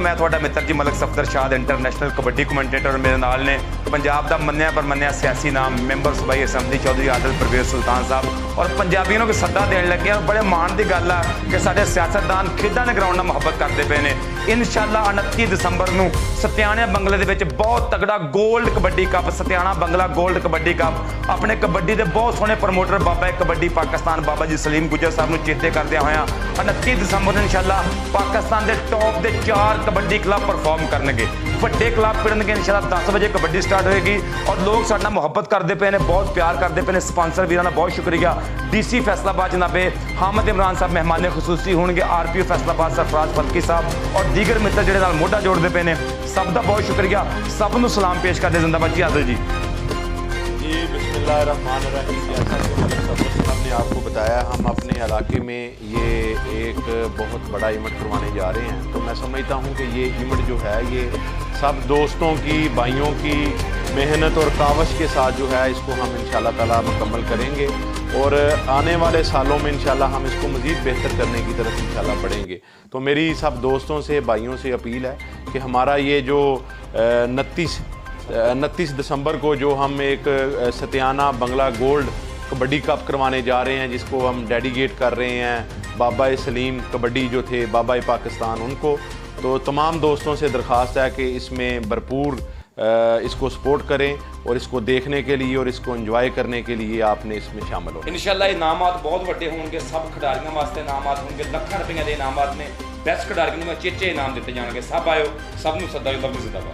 मैं थोड़ा मित्र जी Malak Safdar Shah international kabaddi commentator मेरे नाल ने पंजाब का मन्निया परमन्निया सियासी नाम मैंबर सूबाई असैम्बली चौधरी आदिल परवेज सुल्तान साहब और पंजाबियों को सद्दा देने लगे और बड़े माण की गल है कि साडे सियासतदान खेडा के ग्राउंड मुहब्बत करते पे ने। इंशाअल्लाह 29 दिसंबर को सत्याना बंगले दे विच बहुत तगड़ा गोल्ड कबड्डी कप सत्याना बंगला गोल्ड कबड्डी कप अपने कबड्डी के बहुत सोहने प्रमोटर बाबा कबड्डी पाकिस्तान बाबा जी सलीम गुजर साहब को चेते करदे होया 29 दिसंबर को इंशाअल्लाह पाकिस्तान के टॉप के 4 कबड्डी क्लब परफॉर्म करनगे। वड्डे क्लब पिड़नगे इंशाअल्लाह 10 बजे कबड्डी स्टार्ट होएगी और लोग साडे नाल मुहब्बत करते पे ने, बहुत प्यार करते पे ने। स्पॉन्सर वीरां दा बहुत शुक्रिया। DC फैसलाबाद जनाबे हामिद इमरान साहब मेहमान खुसूसी होंगे। RPO फैसलाबाद सरफराज फल्की साहब और दीगर मित्र जिहड़े नाल मोढा जोड़ते पे ने, सब का बहुत शुक्रिया। सब नूं सलाम पेश करते जिंदाबाद जी आदिल जी। जी बिस्मिल्लाहिर्रहमानिर्रहीम। जैसा कि मलिक सफदर साहब ने आपको बताया, हम अपने इलाके में ये एक बहुत बड़ा इवेंट करवाने जा रहे हैं। तो मैं समझता हूँ कि ये इवेंट जो है ये सब दोस्तों की भाइयों की मेहनत और कावश के साथ जो है इसको हम इंशाअल्लाह ताला मुकम्मल करेंगे और आने वाले सालों में इंशाअल्लाह हम इसको मज़ीद बेहतर करने की तरफ इंशाअल्लाह बढ़ेंगे। तो मेरी सब दोस्तों से भाइयों से अपील है कि हमारा ये जो 29 दिसंबर को जो हम एक सत्याना बंगला गोल्ड कबड्डी कप करवाने जा रहे हैं, जिसको हम डेडिकेट कर रहे हैं बाबा सलीम कबड्डी जो थे बाबा पाकिस्तान उनको। तो तमाम दोस्तों से दरख्वास्त है कि इसमें भरपूर इसको सपोर्ट करें और इसको देखने के लिए और इसको एंजॉय करने के लिए आपने इसमें शामिल हो। इंशाअल्लाह इनामात बहुत बड़े होंगे, सब खिडारियों वास्ते इनामात होंगे, लाखों रुपये के इनामात ने। बेस्ट खिडारियों को चेचे इनाम दिए जाएंगे। सब आयो, सब नूं सदा जिंदाबाद।